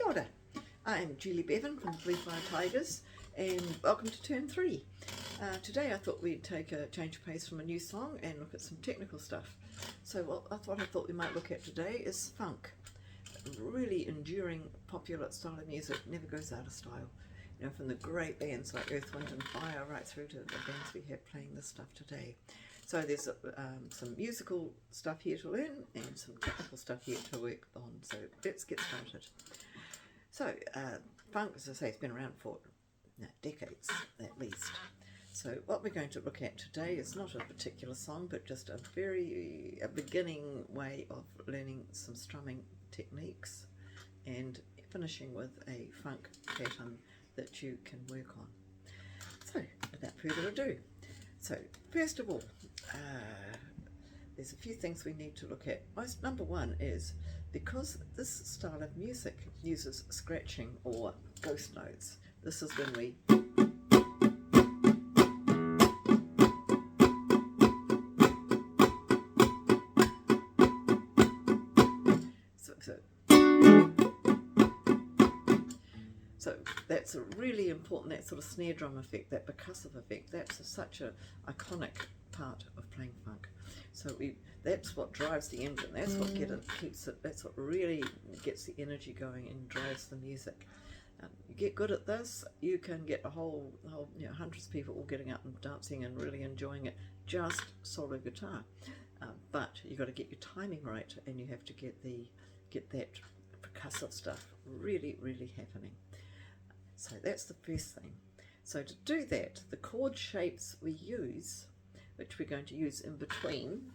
Kia ora. I'm Julie Bevan from the Blue Fire Tigers and welcome to Turn 3. Today I thought we'd take a change of pace from a new song and look at some technical stuff. So what I thought we might look at today is funk. Really enduring, popular style of music, never goes out of style. You know, from the great bands like Earth, Wind and Fire right through to the bands we have playing this stuff today. So there's some musical stuff here to learn and some technical stuff here to work on. So let's get started. So funk, as I say, has been around for decades at least. So what we're going to look at today is not a particular song, but just a beginning way of learning some strumming techniques and finishing with a funk pattern that you can work on. So without further ado, so first of all, there's a few things we need to look at. Number one is, because this style of music uses scratching or ghost notes, this is when we so that's a really important, that sort of snare drum effect, that percussive effect. That's such an iconic part of playing funk. So that's what drives the engine. That's what keeps it. That's what really gets the energy going and drives the music. You get good at this, you can get a whole hundreds of people all getting up and dancing and really enjoying it, just solo guitar. But you've got to get your timing right, and you have to get that percussive stuff really happening. So that's the first thing. So to do that, the chord shapes we use, which we're going to use in between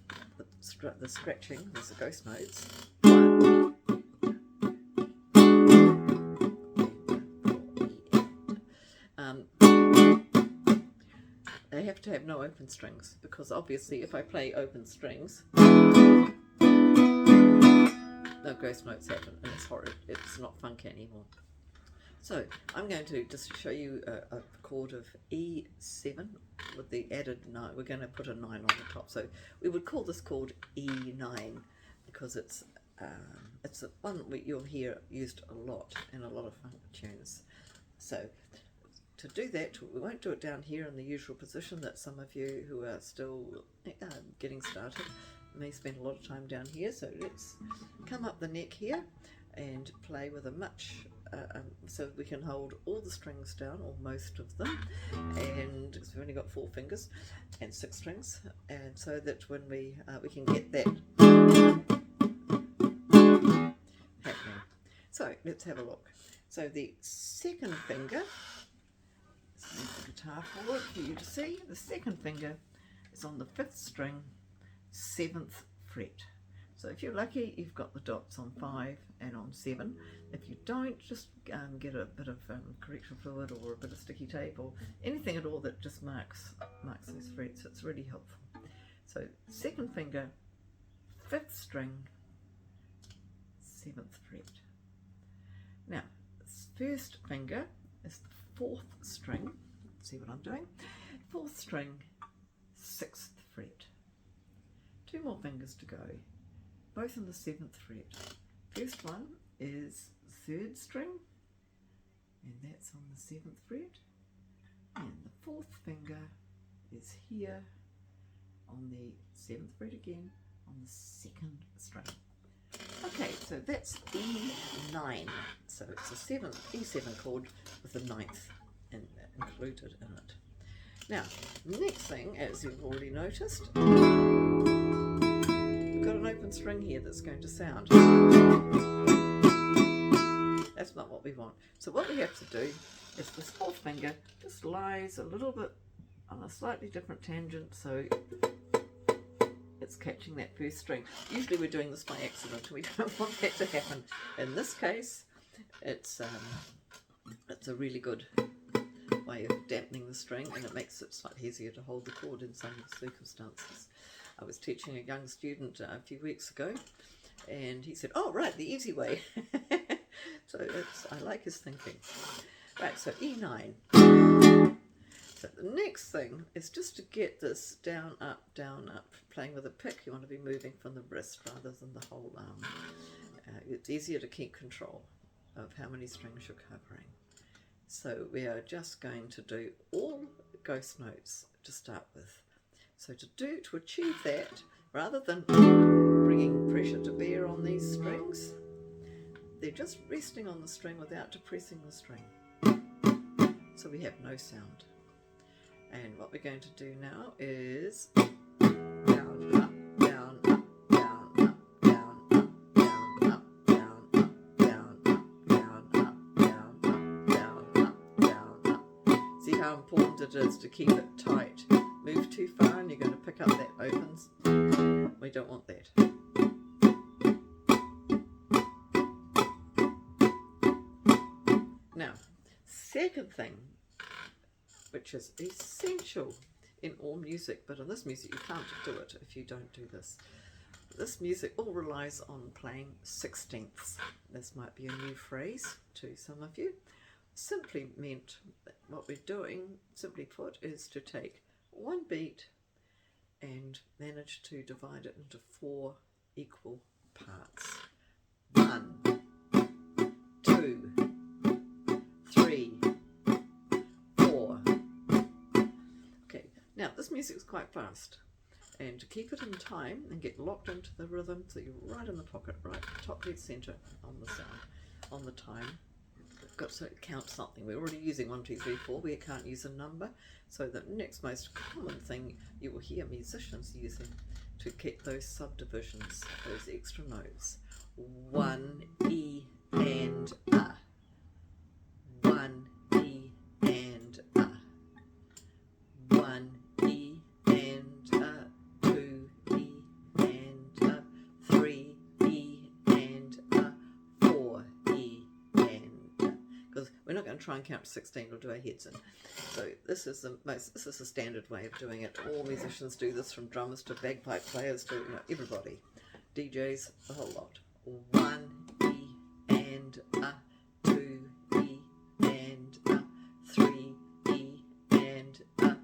the scratching, there's the ghost notes. They have to have no open strings, because obviously if I play open strings, no ghost notes happen, and it's horrid. It's not funk anymore. So I'm going to just show you a chord of E7 with the added 9. We're going to put a 9 on the top. So we would call this chord E9 because it's one you'll hear used a lot in a lot of funk tunes. So to do that, we won't do it down here in the usual position that some of you who are still getting started may spend a lot of time down here. So let's come up the neck here and play with a much so we can hold all the strings down, or most of them, and because we've only got 4 fingers and 6 strings, and so that when we can get that happening. So let's have a look. So the second finger, let's move the guitar forward for you to see. The second finger is on the 5th string, 7th fret. So if you're lucky, you've got the dots on 5 and on 7. If you don't, just get a bit of correction fluid or a bit of sticky tape or anything at all that just marks those frets. It's really helpful. So second finger, 5th string, 7th fret. Now, first finger is the 4th string. See what I'm doing? 4th string, 6th fret. 2 more fingers to go, both on the 7th fret. First one is 3rd string, and that's on the 7th fret, and the 4th finger is here on the 7th fret again on the 2nd string. Okay, so that's E9. So it's a E7 chord with the 9th included in it. Now, the next thing, as you've already noticed, got an open string here that's going to sound. That's not what we want. So what we have to do is this 4th finger just lies a little bit on a slightly different tangent, so it's catching that 1st string. Usually we're doing this by accident. We don't want that to happen. In this case, it's a really good way of dampening the string, and it makes it slightly easier to hold the chord in some circumstances. I was teaching a young student a few weeks ago, and he said, "Oh, right, the easy way." So I like his thinking. Right, so E9. So the next thing is just to get this down, up, playing with a pick. You want to be moving from the wrist rather than the whole arm. It's easier to keep control. of how many strings you're covering. So we are just going to do all ghost notes to start with. So to achieve that, rather than bringing pressure to bear on these strings, they're just resting on the string without depressing the string. So we have no sound. And what we're going to do now is down, up, down, up, down, up, down, up, down, up, down, up, down, up, down, up, down, up, down, up, down, up. See how important it is to keep it tight. Move too far and you're going to pick up that opens. We don't want that. Now, second thing, which is essential in all music, but in this music you can't do it if you don't do this. This music all relies on playing sixteenths. This might be a new phrase to some of you. Simply meant that what we're doing, simply put, is to take one beat and manage to divide it into 4 equal parts. 1, 2, 3, 4. Okay, now this music is quite fast, and to keep it in time and get locked into the rhythm, so you're right in the pocket, right top dead centre on the sound, on the time. We've got to count something. We're already using 1, 2, 3, 4. We can't use a number. So the next most common thing you will hear musicians using to get those subdivisions, those extra notes. 1 E and A. 1 E and A. 1 E and A. 2 E and A. 3 E and A. 4 E and A. Because we're not going to try and count to 16, we'll do our heads in. So this is the standard way of doing it. All musicians do this, from drummers to bagpipe players to everybody. DJs, the whole lot. 1 E and A, 2 E and A, 3 E and A,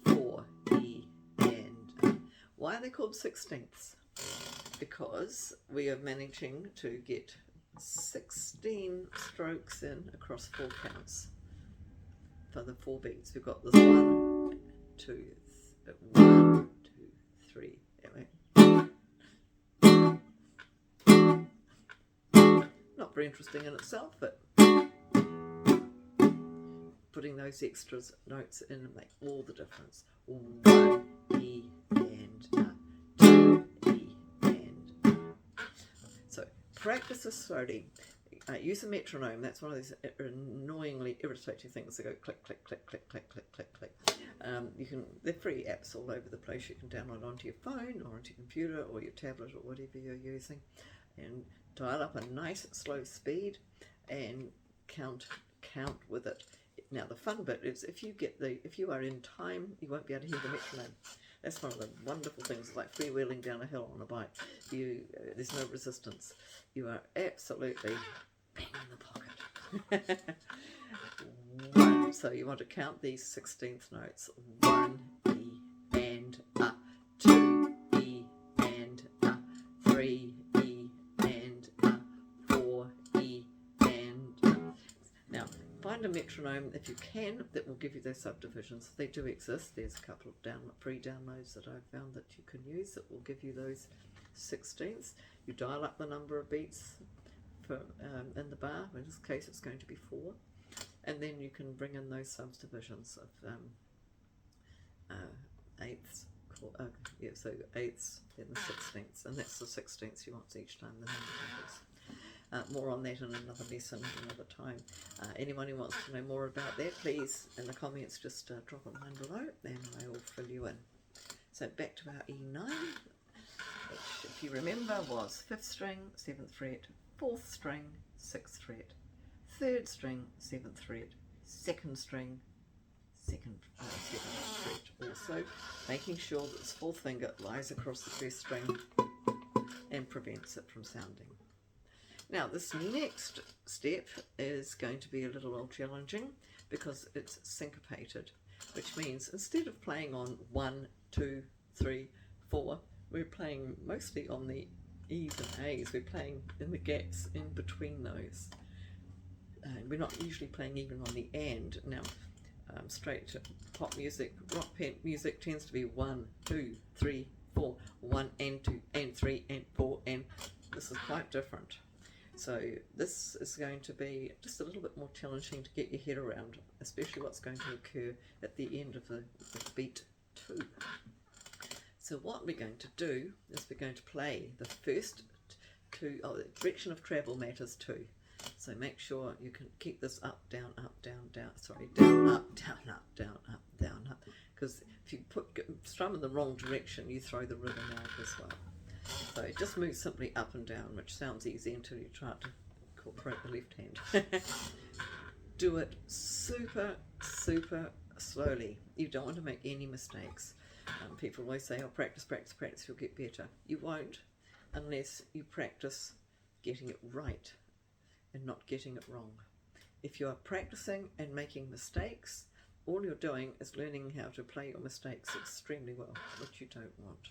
4 E and A. Why are they called sixteenths? Because we are managing to get 16 strokes in across 4 counts. For the 4 beats, we've got this 1, 2, 1, 2, 3. Not very interesting in itself, but putting those extra notes in make all the difference. 1 E and A, 2 E and A. So practice this slowly. Use a metronome. That's one of those annoyingly irritating things that go click, click, click, click, click, click, click, click. They're free apps all over the place. You can download onto your phone or onto your computer or your tablet or whatever you're using, and dial up a nice slow speed and count with it. Now the fun bit is if you are in time, you won't be able to hear the metronome. That's one of the wonderful things. It's like freewheeling down a hill on a bike. There's no resistance. You are absolutely bang in the pocket. 1. So you want to count these 16th notes. 1 E and A, 2 E and A, 3 E and A, 4 E and A. Now find a metronome if you can that will give you those subdivisions. They do exist. There's a couple of free downloads that I've found that you can use that will give you those 16ths. You dial up the number of beats for, in the bar. In this case it's going to be 4, and then you can bring in those subdivisions of eighths. So eighths and the 16ths, and that's the 16ths you want each time the number numbers. More on that in another lesson another time. Anyone who wants to know more about that, please in the comments just drop a line below and I will fill you in. So back to our E9, which if you remember was 5th string, 7th fret, 4th string, 6th fret, 3rd string, 7th fret, 2nd string, 7th fret also, making sure that this 4th finger lies across the 1st string and prevents it from sounding. Now this next step is going to be a little more challenging because it's syncopated, which means instead of playing on 1, 2, 3, 4, we're playing mostly on the E's and A's. We're playing in the gaps in between those. we're not usually playing even on the and. Now, straight to pop music, rock music tends to be 1, 2, 3, 4, 1 and 2 and 3 and 4, and this is quite different. So this is going to be just a little bit more challenging to get your head around, especially what's going to occur at the end of the beat 2. So what we're going to do is we're going to play the first two, the direction of travel matters too. So make sure you can keep this up, down, sorry, down, up, down, up, because if you strum in the wrong direction, you throw the rhythm out as well. So it just moves simply up and down, which sounds easy until you try to incorporate the left hand. Do it super, super slowly. You don't want to make any mistakes. People always say, oh, practice, practice, practice, you'll get better. You won't unless you practice getting it right and not getting it wrong. If you are practicing and making mistakes, all you're doing is learning how to play your mistakes extremely well, which you don't want.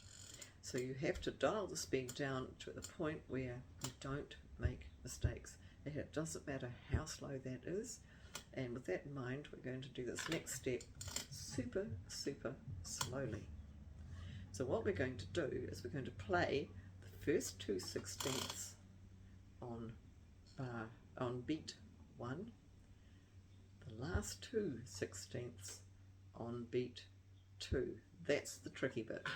So you have to dial the speed down to the point where you don't make mistakes. It doesn't matter how slow that is. And with that in mind, we're going to do this next step super, super slowly. So what we're going to do is we're going to play the first 2 sixteenths on beat 1, the last 2 sixteenths on beat 2. That's the tricky bit.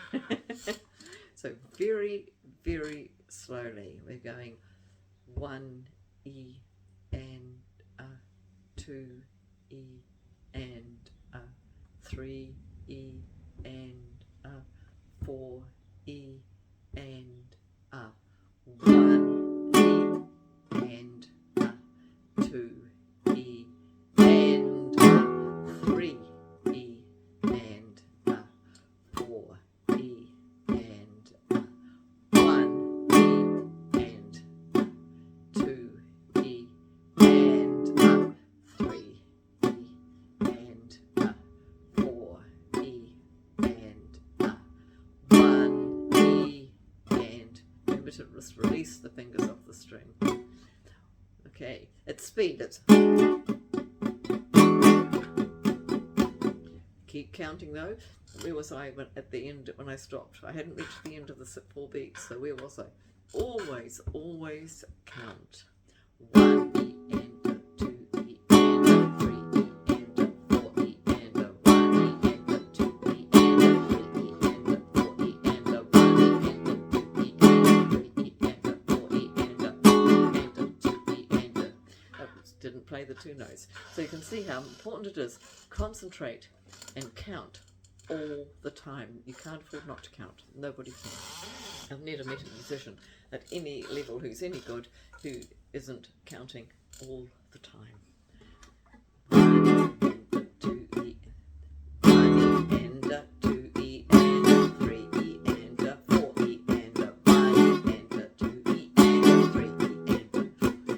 So very, very slowly we're going 1 E and 2 E and 3 E and 4 E and 1 E and 2 E and 3 E and 4 E and 1 E and 2 E and 3 E and 4 E and 1 E and remember to just release the fingers off the string. Okay, it's speed. It's keep counting though. Where was I at the end when I stopped? I hadn't reached the end of the 4 beats, so where was I? Always, always count. 1 E and 2 E and 3 E and 4 E and 1 E and 2 E and 3 E and 4 E and 1 E and 2 E and 3 E and 4 E and 2 E and didn't play the 2 notes. So you can see how important it is. Concentrate and count all the time. You can't afford not to count. Nobody can. I've never met a musician at any level who's any good who isn't counting all the time. 1 and 2 E, 1 and 2 E and 3 E and 4 E and 1 E and 2 E and 3 E and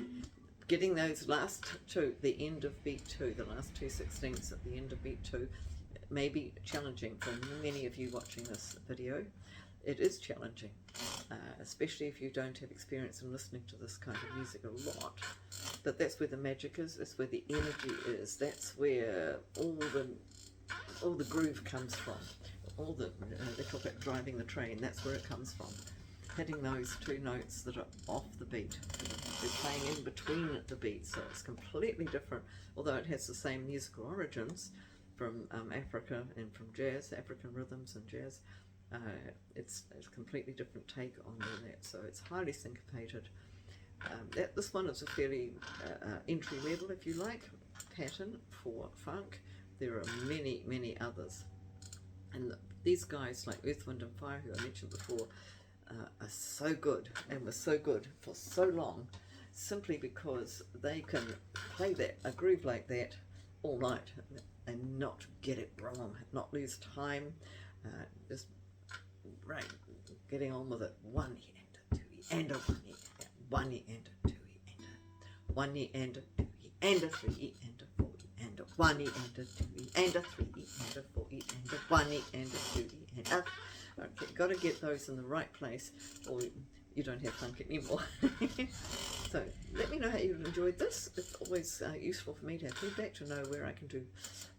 getting those last 2, the end of beat 2, the last 2 sixteenths at the end of beat 2 may be challenging for many of you watching this video. It is challenging, especially if you don't have experience in listening to this kind of music a lot. But that's where the magic is. That's where the energy is. That's where all the groove comes from. All the they talk about driving the train. That's where it comes from. Hitting those 2 notes that are off the beat. They're playing in between the beats, so it's completely different. Although it has the same musical origins from Africa and from jazz, African rhythms and jazz. It's a completely different take on that, so it's highly syncopated. This one is a fairly entry level, if you like, pattern for funk. There are many, many others, and these guys like Earth, Wind and Fire, who I mentioned before, are so good and were so good for so long, simply because they can play a groove like that all night and not get it wrong, not lose time, just right, getting on with it. 1 E and 2 E and 1 E, 1 E and 2 E and 1 E and 2 E and 3 E and 4 E and 1 E and 2 E and 3 E and 4 E and 1 E and 2 E and okay, got to get those in the right place, or you don't have funk anymore. So let me know how you've enjoyed this. It's always useful for me to have feedback to know where I can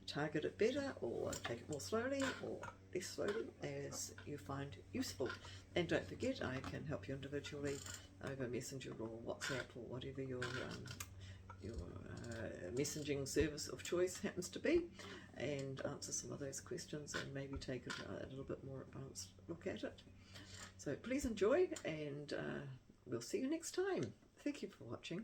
target it better or take it more slowly or less slowly as you find useful. And don't forget, I can help you individually over Messenger or WhatsApp or whatever your messaging service of choice happens to be, and answer some of those questions and maybe take a little bit more advanced look at it. So please enjoy, and we'll see you next time. Thank you for watching.